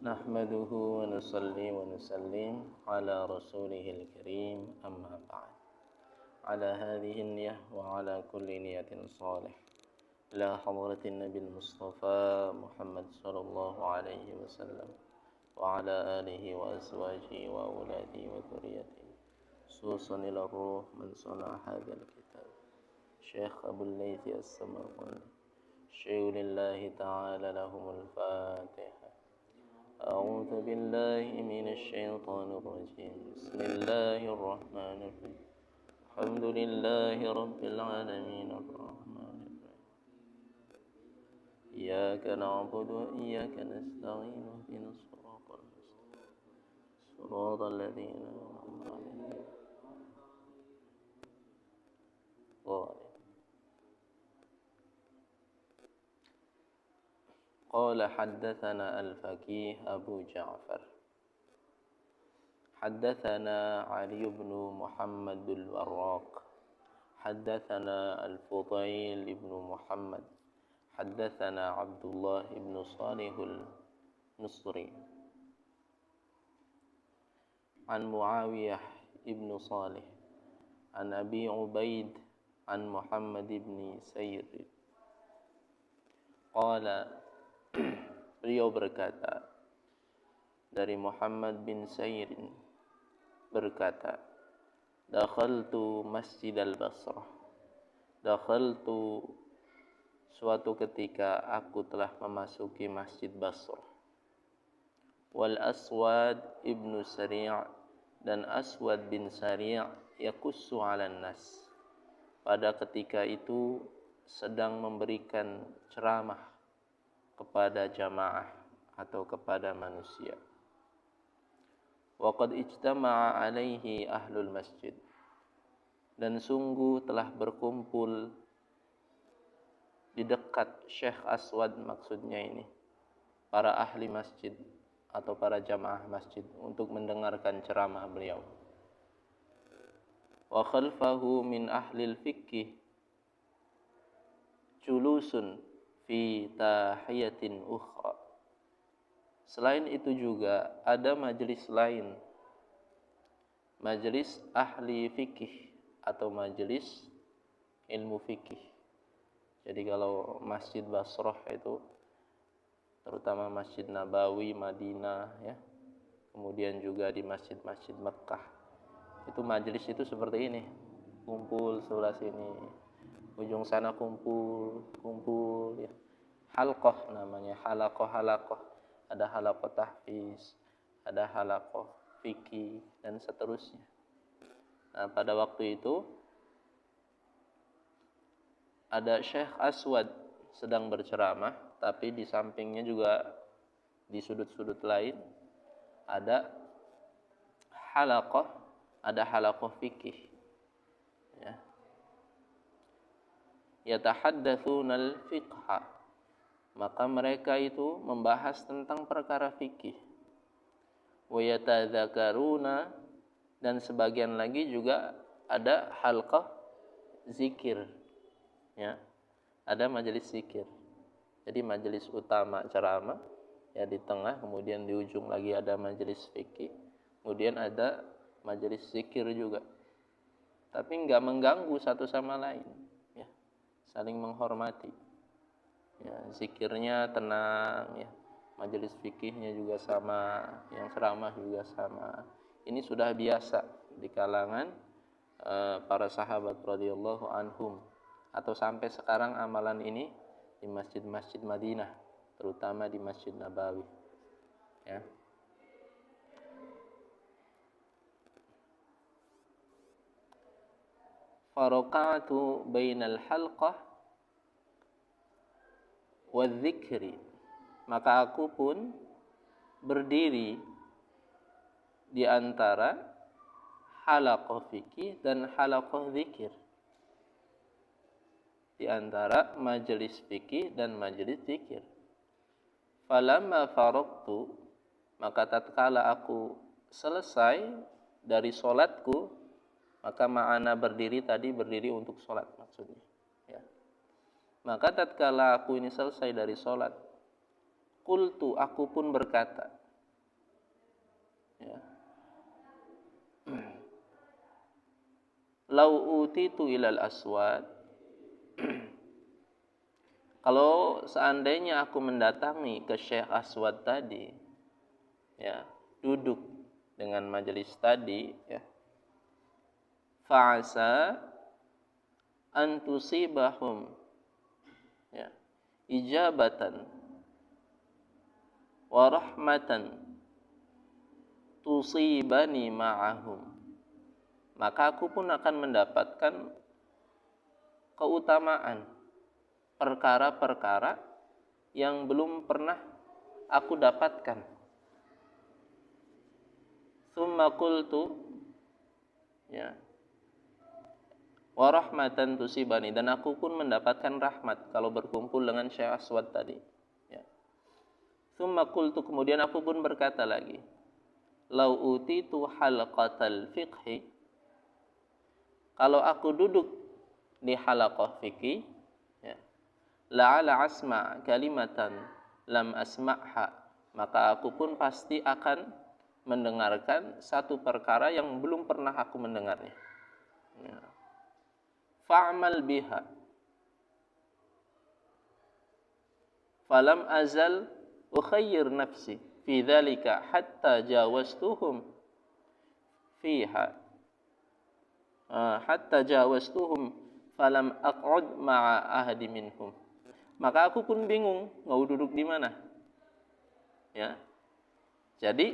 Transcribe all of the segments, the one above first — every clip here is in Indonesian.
نحمده ونصلي ونسلم على رسوله الكريم أما بعد على هذه النية وعلى كل نية صالح إلى حضرة النبي المصطفى محمد صلى الله عليه وسلم وعلى آله وأزواجه وأولاده وذريته خصوصا إلى الروح من صنع هذا الكتاب شيخ أبو الليث السمرقندي شيخ لله تعالى لهم الفاتحة أعوذ بالله من الشيطان الرجيم بسم الله الرحمن الرحيم الحمد لله رب العالمين الرحمن الرحيم إياك نعبد وإياك نستعين اهدنا الصراط المستقيم صراط الذين أنعمت عليهم قال حدثنا الفقيه أبو جعفر حدثنا علي بن محمد الوراق حدثنا الفضيل بن محمد حدثنا عبد الله بن صالح المصري عن معاوية بن صالح عن أبي عبيد عن محمد بن سير قال beliau berkata dari Muhammad bin Sairin berkata dakhaltu masjid al-Basrah dakhaltu suatu ketika aku telah memasuki masjid Basrah wal Aswad ibnu Sari' dan Aswad bin Sari' yakussu 'alan nas pada ketika itu sedang memberikan ceramah kepada jamaah atau kepada manusia. Wa qad ijtama'a alaihi ahlul masjid. Dan sungguh telah berkumpul di dekat Syekh Aswad maksudnya ini para ahli masjid atau para jamaah masjid untuk mendengarkan ceramah beliau. Wa khalfahu min ahlil fiqh julusun fi tahiyatin ukhra. Selain itu juga ada majelis lain, majelis ahli fikih atau majelis ilmu fikih. Jadi kalau Masjid Basrah itu terutama Masjid Nabawi Madinah ya, kemudian juga di masjid-masjid Mekah itu majelis itu seperti ini, kumpul sebelah sini, ujung sana kumpul ya. Halqah namanya, halaqah. Ada halaqah tahfiz, ada halaqah fikih dan seterusnya. Nah, pada waktu itu ada Syekh Aswad sedang berceramah, tapi di sampingnya juga di sudut-sudut lain ada halaqah fikih. Ya. Yatahaddatsunal fiqha, maka mereka itu membahas tentang perkara fikih. Wa yatadzakaruna, dan sebagian lagi juga ada halqah zikir ya, ada majelis zikir. Jadi majelis utama ceramah ya di tengah, kemudian di ujung lagi ada majelis fikih, kemudian ada majelis zikir juga, tapi enggak mengganggu satu sama lain. Saling menghormati ya, zikirnya tenang ya, majelis fikihnya juga sama, yang ceramah juga sama. Ini sudah biasa di kalangan para sahabat radhiyallahu anhum, atau sampai sekarang amalan ini di masjid-masjid Madinah, terutama di Masjid Nabawi ya. Faraqatu bainal halqah wadzikri, maka aku pun berdiri di antara halaqah fikih dan halaqah zikir, di antara majelis fikih dan majelis zikir. Falamma faraqtu, maka tatkala aku selesai dari solatku, maka ma'ana berdiri tadi berdiri untuk solat maksudnya. Ya. Maka tatkala aku ini selesai dari solat, qultu, aku pun berkata, ya, lau utitu ilal aswad, kalau seandainya aku mendatangi ke Syekh Aswad tadi, ya, duduk dengan majelis tadi, ya, fa'asa an tusibahum, ya, ijabatan wa rahmatan tusibani ma'ahum, maka aku pun akan mendapatkan keutamaan perkara-perkara yang belum pernah aku dapatkan. Tsumma qultu, ya, wa rahmatan tusibani, dan aku pun mendapatkan rahmat kalau berkumpul dengan Syekh Aswad tadi. Ya. Tsumma qultu, kemudian aku pun berkata lagi, lau utitu halaqatal fiqhi, kalau aku duduk di halaqah fikih, ya, la'ala asma' kalimatan lam asma'ha, maka aku pun pasti akan mendengarkan satu perkara yang belum pernah aku mendengarnya. Ya. Fa'mal biha, falam azal ukhayyir nafsi fi dhalika hatta jawastuhum fiha, hatta jawastuhum falam aq'ud ma'a ahadi minhum. Maka aku pun bingung mau duduk di mana. Ya. Jadi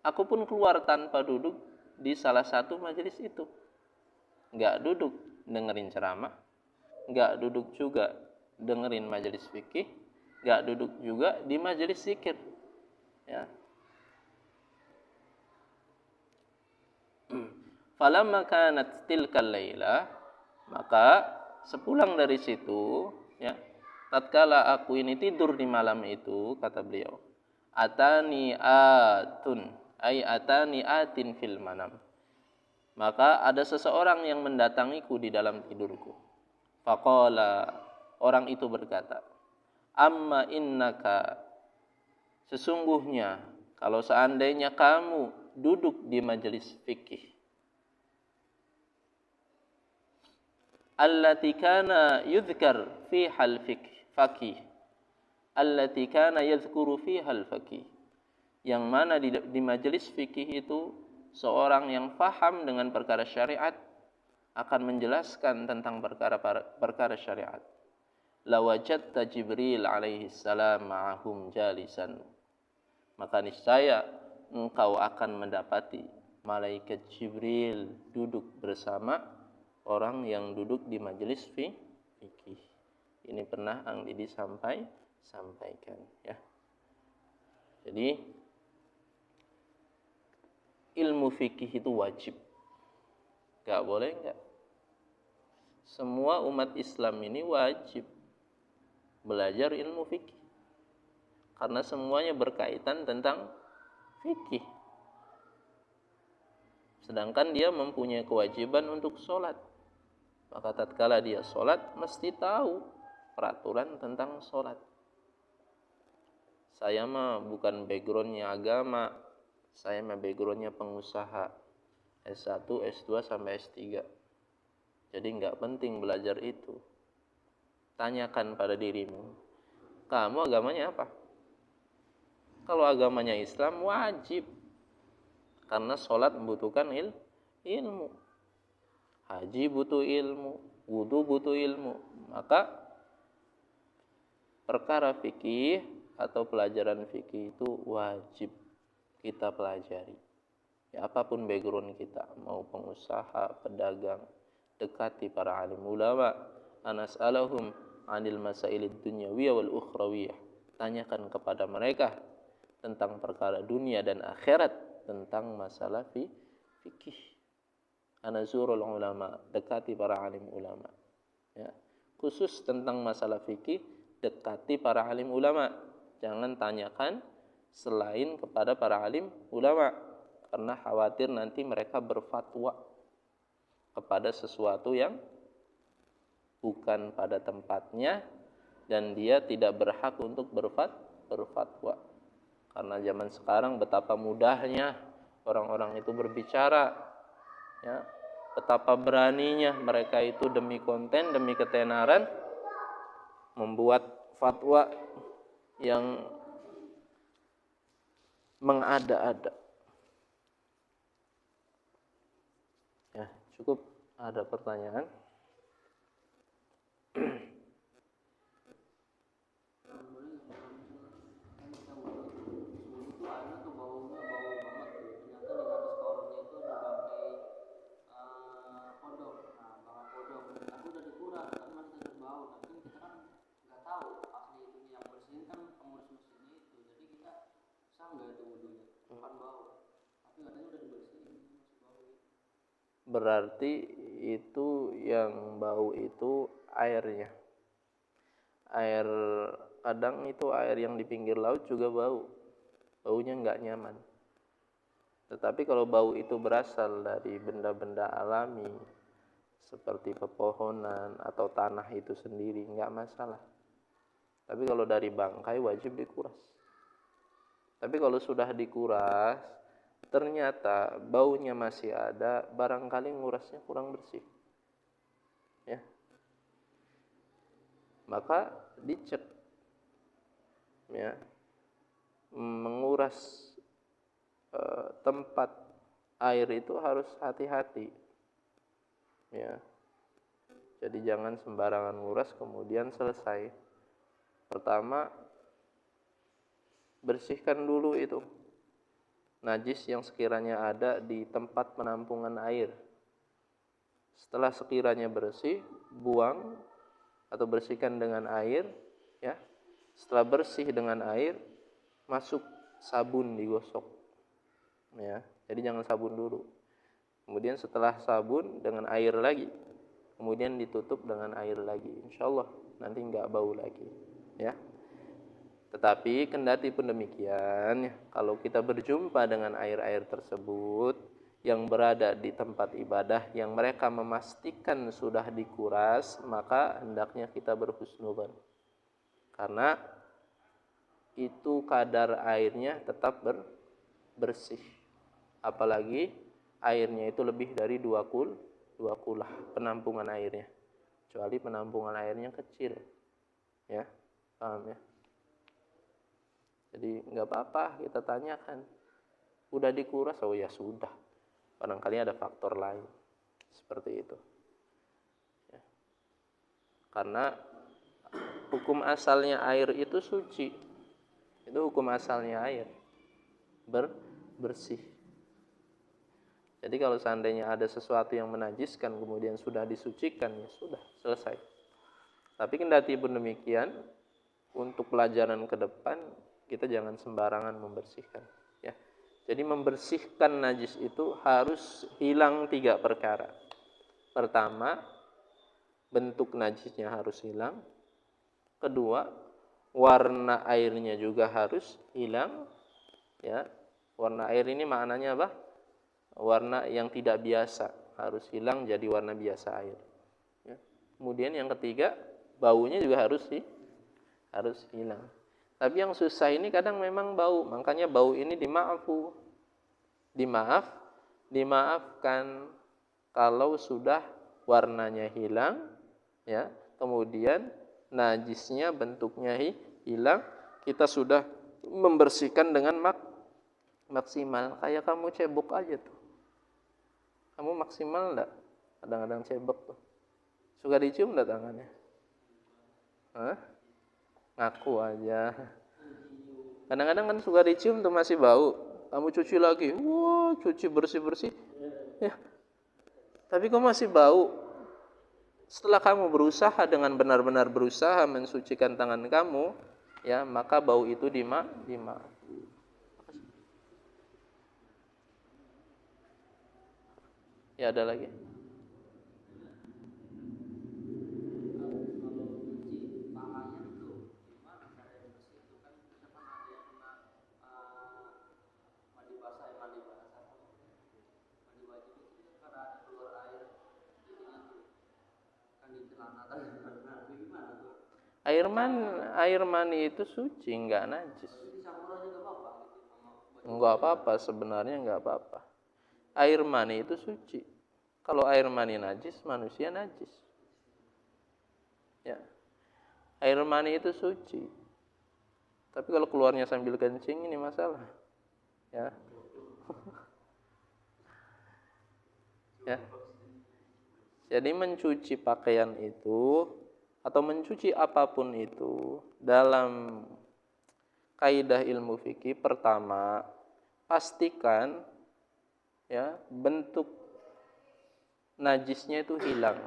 aku pun keluar tanpa duduk di salah satu majelis itu. Enggak duduk dengerin ceramah, enggak duduk juga dengerin majelis fikih, enggak duduk juga di majelis zikir. Ya. Falamma kanat tilkal laila, maka sepulang dari situ, ya, tatkala aku ini tidur di malam itu, kata beliau, atani atun, ay atani atin fil manam, maka ada seseorang yang mendatangiku di dalam tidurku. Faqala, orang itu berkata, amma innaka, sesungguhnya kalau seandainya kamu duduk di majelis fikih, allati kana yudhkar fiha al-faqih, allati kana yadhkuru fiha al-faqih, yang mana di majelis fikih itu seorang yang faham dengan perkara syariat akan menjelaskan tentang perkara syariat. Lawajadta Jibril alaihi salam ma'ahum jalisan, maka niscaya engkau akan mendapati malaikat Jibril duduk bersama orang yang duduk di majelis fikih. Ini pernah Ang Didi sampaikan, ya. Jadi ilmu fikih itu wajib. Enggak boleh enggak. Semua umat Islam ini wajib belajar ilmu fikih. Karena semuanya berkaitan tentang fikih. Sedangkan dia mempunyai kewajiban untuk sholat. Maka tatkala dia sholat, mesti tahu peraturan tentang sholat. Saya mah bukan backgroundnya agama, saya mah backgroundnya pengusaha, S1, S2, sampai S3. Jadi nggak penting belajar itu. Tanyakan pada dirimu, kamu agamanya apa? Kalau agamanya Islam, wajib. Karena sholat membutuhkan ilmu. Haji butuh ilmu, wudu butuh ilmu. Maka perkara fikih atau pelajaran fikih itu wajib kita pelajari. Ya, apapun background kita, mau pengusaha, pedagang, dekati para alim ulama. Anas'alahum 'anil masailid dunyawiyah wal ukhrawiyah. Tanyakan kepada mereka tentang perkara dunia dan akhirat, tentang masalah fikih. Anazurul ulama, dekati para alim ulama. Ya. Khusus tentang masalah fikih, dekati para alim ulama. Jangan tanyakan selain kepada para alim ulama, karena khawatir nanti mereka berfatwa kepada sesuatu yang bukan pada tempatnya dan dia tidak berhak untuk berfatwa. Karena zaman sekarang betapa mudahnya orang-orang itu berbicara, ya, betapa beraninya mereka itu demi konten, demi ketenaran membuat fatwa yang mengada-ada. Ya, cukup. Ada pertanyaan? Berarti itu yang bau itu airnya. Air, kadang itu air yang di pinggir laut juga bau. Baunya nggak nyaman. Tetapi kalau bau itu berasal dari benda-benda alami seperti pepohonan atau tanah itu sendiri, nggak masalah. Tapi kalau dari bangkai wajib dikuras. Tapi kalau sudah dikuras, ternyata baunya masih ada, barangkali ngurasnya kurang bersih, ya, maka dicek, ya, menguras tempat air itu harus hati-hati, ya. Jadi jangan sembarangan nguras kemudian selesai. Pertama, bersihkan dulu itu najis yang sekiranya ada di tempat penampungan air. Setelah sekiranya bersih, buang atau bersihkan dengan air, ya. Setelah bersih dengan air, masuk sabun digosok, ya. Jadi jangan sabun dulu. Kemudian setelah sabun dengan air lagi, kemudian ditutup dengan air lagi. Insyaallah nanti nggak bau lagi, ya. Tetapi kendati pun demikian, kalau kita berjumpa dengan air-air tersebut yang berada di tempat ibadah yang mereka memastikan sudah dikuras, maka hendaknya kita berhusnudzon. Karena itu kadar airnya tetap bersih. Apalagi airnya itu lebih dari 2 kulah penampungan airnya. Kecuali penampungan airnya kecil. Ya, paham ya? Jadi nggak apa-apa kita tanyakan, udah dikuras? Oh ya sudah, barangkali ada faktor lain seperti itu, ya. Karena hukum asalnya air itu suci, itu hukum asalnya air bersih. Jadi kalau seandainya ada sesuatu yang menajiskan kemudian sudah disucikan, ya sudah selesai. Tapi kendati pun demikian, untuk pelajaran ke depan kita jangan sembarangan membersihkan, ya. Jadi membersihkan najis itu harus hilang 3 perkara. Pertama, bentuk najisnya harus hilang. Kedua, warna airnya juga harus hilang, ya. Warna air ini maknanya apa? Warna yang tidak biasa harus hilang jadi warna biasa air, ya. Kemudian yang ketiga, baunya juga harus hilang. Tapi yang susah ini kadang memang bau, makanya bau ini dimaafkan kalau sudah warnanya hilang, ya. Kemudian najisnya bentuknya hilang, kita sudah membersihkan dengan maksimal. Kayak kamu cebok aja tuh, kamu maksimal enggak? Kadang-kadang cebok tuh suka dicium enggak tangannya? Hah? Ngaku aja. Kadang-kadang kan suka dicium tuh masih bau, kamu cuci lagi, wah cuci bersih-bersih, ya. Tapi kok masih bau? Setelah kamu berusaha dengan benar-benar berusaha mensucikan tangan kamu, ya, maka bau itu dimaafkan. Ya, ada lagi. Air mani itu suci, enggak najis. Enggak apa-apa, sebenarnya enggak apa-apa. Air mani itu suci. Kalau air mani najis, manusia najis. Ya. Air mani itu suci. Tapi kalau keluarnya sambil kencing ini masalah. Ya. Ya. Jadi mencuci pakaian itu atau mencuci apapun itu dalam kaidah ilmu fikih, pertama pastikan ya bentuk najisnya itu hilang.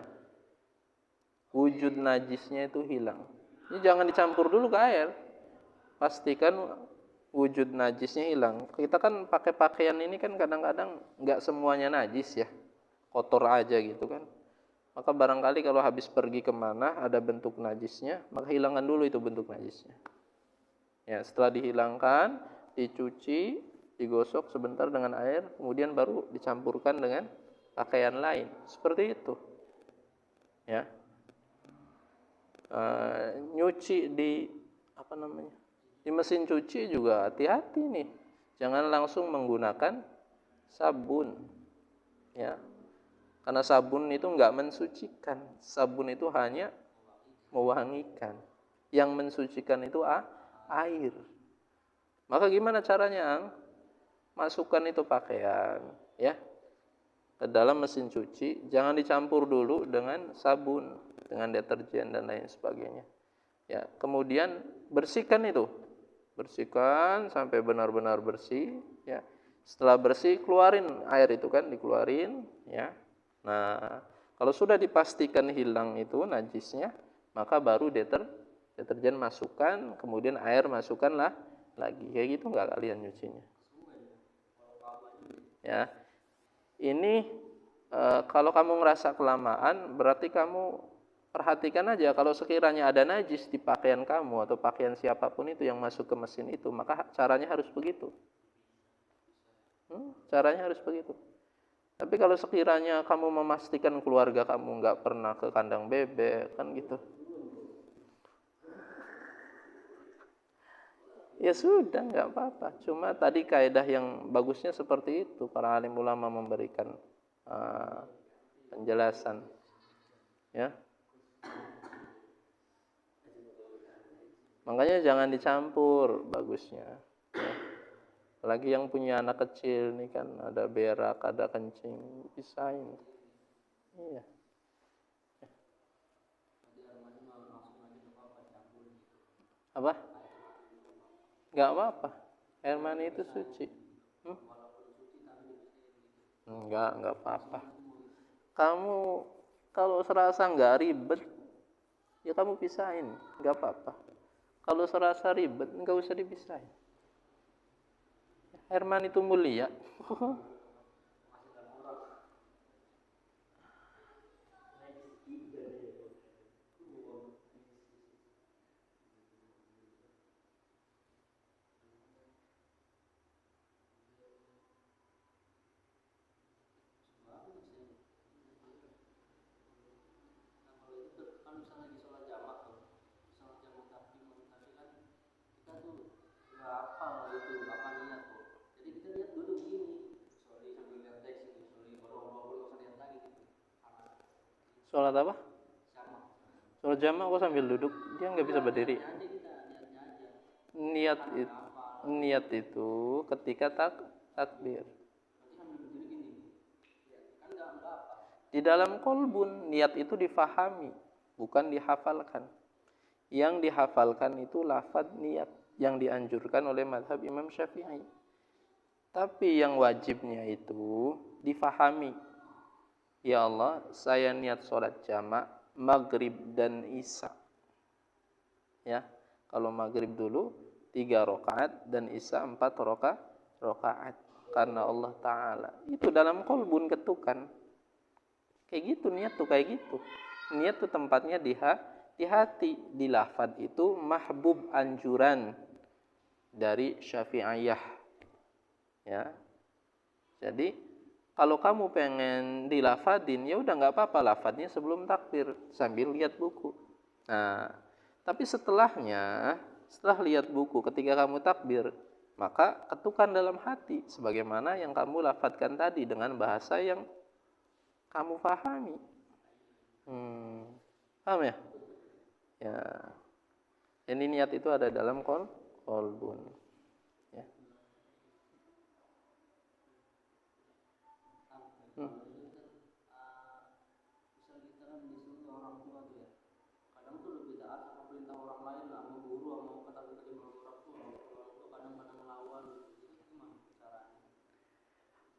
Wujud najisnya itu hilang. Ini jangan dicampur dulu ke air. Pastikan wujud najisnya hilang. Kita kan pakai pakaian ini kan kadang-kadang nggak semuanya najis ya. Kotor aja gitu kan. Maka barangkali kalau habis pergi kemana ada bentuk najisnya, maka hilangkan dulu itu bentuk najisnya. Ya, setelah dihilangkan, dicuci, digosok sebentar dengan air, kemudian baru dicampurkan dengan pakaian lain. Seperti itu. Ya. Nyuci di di mesin cuci juga hati-hati nih. Jangan langsung menggunakan sabun. Ya. Karena sabun itu enggak mensucikan. Sabun itu hanya mewangikan. Yang mensucikan itu air. Maka gimana caranya? Masukkan itu pakaian, ya, ke dalam mesin cuci. Jangan dicampur dulu dengan sabun, dengan deterjen dan lain sebagainya. Ya, kemudian bersihkan itu. Bersihkan sampai benar-benar bersih, ya. Setelah bersih, keluarin air itu kan, dikeluarin, ya. Nah, kalau sudah dipastikan hilang itu najisnya, maka baru deterjen masukkan, kemudian air masukkanlah lagi. Kayak gitu enggak kalian nyucinya? Ya. Ini kalau kamu ngerasa kelamaan, berarti kamu perhatikan aja kalau sekiranya ada najis di pakaian kamu atau pakaian siapapun itu yang masuk ke mesin itu, maka caranya harus begitu. Caranya harus begitu. Tapi kalau sekiranya kamu memastikan keluarga kamu nggak pernah ke kandang bebek, kan gitu. Ya sudah, nggak apa-apa. Cuma tadi kaidah yang bagusnya seperti itu. Para alim ulama memberikan penjelasan. Ya. Makanya jangan dicampur bagusnya. Ya. Apalagi yang punya anak kecil nih kan, ada berak, ada kencing, pisahin. Iya. Apa? Enggak apa-apa. Air mani itu suci. Enggak apa-apa. Kamu kalau serasa enggak ribet, ya kamu pisahin, enggak apa-apa. Kalau serasa ribet, enggak usah dipisahin. Air mani itu mulia. Sholat apa? Sholat jamaah kok sambil duduk? Dia nggak bisa berdiri. Niat itu ketika takbir. Di dalam kolbun, niat itu difahami, bukan dihafalkan. Yang dihafalkan itu lafaz niat yang dianjurkan oleh mazhab Imam Syafi'i. Tapi yang wajibnya itu difahami. Ya Allah, saya niat sholat jamak maghrib dan isya. Ya, kalau maghrib dulu 3 rakaat dan isya 4 rakaat karena Allah Ta'ala. Itu dalam kolbun ketukan. Kayak gitu niat tuh kayak gitu. Niat tuh tempatnya di hati. Di lafaz itu mahbub anjuran dari Syafi'iyah. Ya. Jadi kalau kamu pengen dilafadin, ya udah nggak apa-apa lafadnya sebelum takbir sambil lihat buku. Nah, Tapi setelahnya, setelah lihat buku, ketika kamu takbir, maka ketukan dalam hati sebagaimana yang kamu lafadzkan tadi dengan bahasa yang kamu pahami. Paham ya? Ya. Ini niat itu ada dalam qalbun. Ya.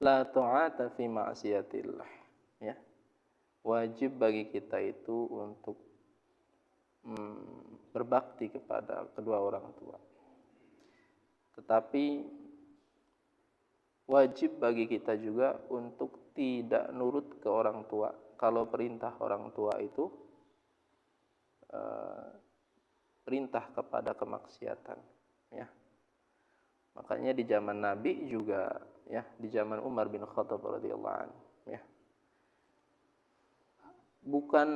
La ta'ata fi ma'siyatillah. Ya. Wajib bagi kita itu untuk berbakti kepada kedua orang tua. Tetapi wajib bagi kita juga untuk tidak nurut ke orang tua kalau perintah orang tua itu perintah kepada kemaksiatan, ya. Makanya di zaman Nabi juga, ya, di zaman Umar bin Khattab radhiyallahu anhu, ya. Bukan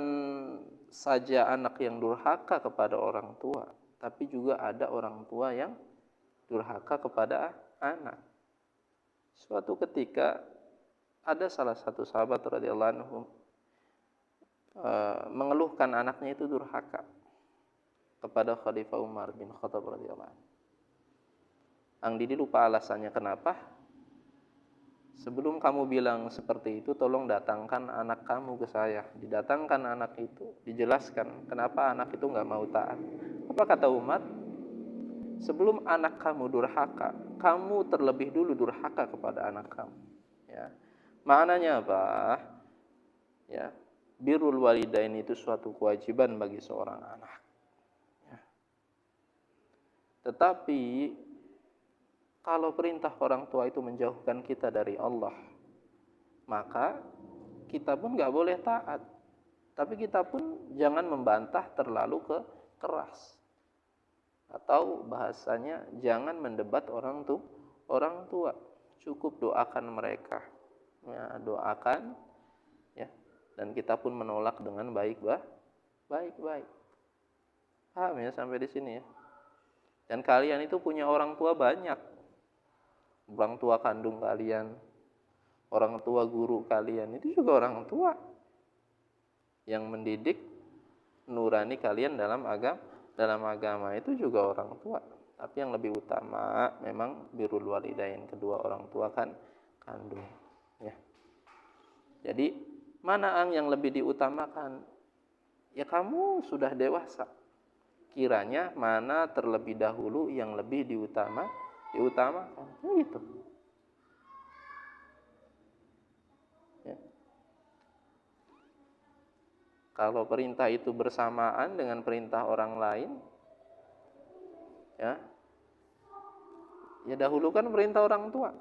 saja anak yang durhaka kepada orang tua, tapi juga ada orang tua yang durhaka kepada anak. Suatu ketika ada salah satu sahabat radhiyallahu anhu mengeluhkan anaknya itu durhaka kepada Khalifah Umar bin Khattab radhiyallahu anhu. Ang Didi lupa alasannya kenapa. Sebelum kamu bilang seperti itu, tolong datangkan anak kamu ke saya. Didatangkan anak itu, dijelaskan kenapa anak itu nggak mau taat. Apa kata Umar? Sebelum anak kamu durhaka, kamu terlebih dulu durhaka kepada anak kamu. Ya. Maknanya apa? Ya, birrul walidain itu suatu kewajiban bagi seorang anak. Ya. Tetapi kalau perintah orang tua itu menjauhkan kita dari Allah, maka kita pun nggak boleh taat. Tapi kita pun jangan membantah terlalu keras. Atau bahasanya jangan mendebat orang tua. Cukup doakan mereka. Ya, doakan, ya. Dan kita pun menolak dengan baik-baik. Paham ya sampai di sini ya? Dan kalian itu punya orang tua banyak. Orang tua kandung kalian, orang tua guru kalian, itu juga orang tua yang mendidik nurani kalian dalam agama itu juga orang tua. Tapi yang lebih utama memang birrul walidain, kedua orang tua kan kandung, ya. Jadi mana yang lebih diutamakan? Ya kamu sudah dewasa, kiranya mana terlebih dahulu yang lebih diutamakan, gitu. Ya. Kalau perintah itu bersamaan dengan perintah orang lain, ya dahulukan perintah orang tua.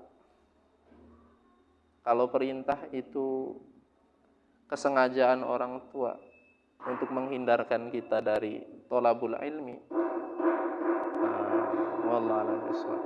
Kalau perintah itu kesengajaan orang tua untuk menghindarkan kita dari tolabul ilmi, wallahu a'lam bishawab.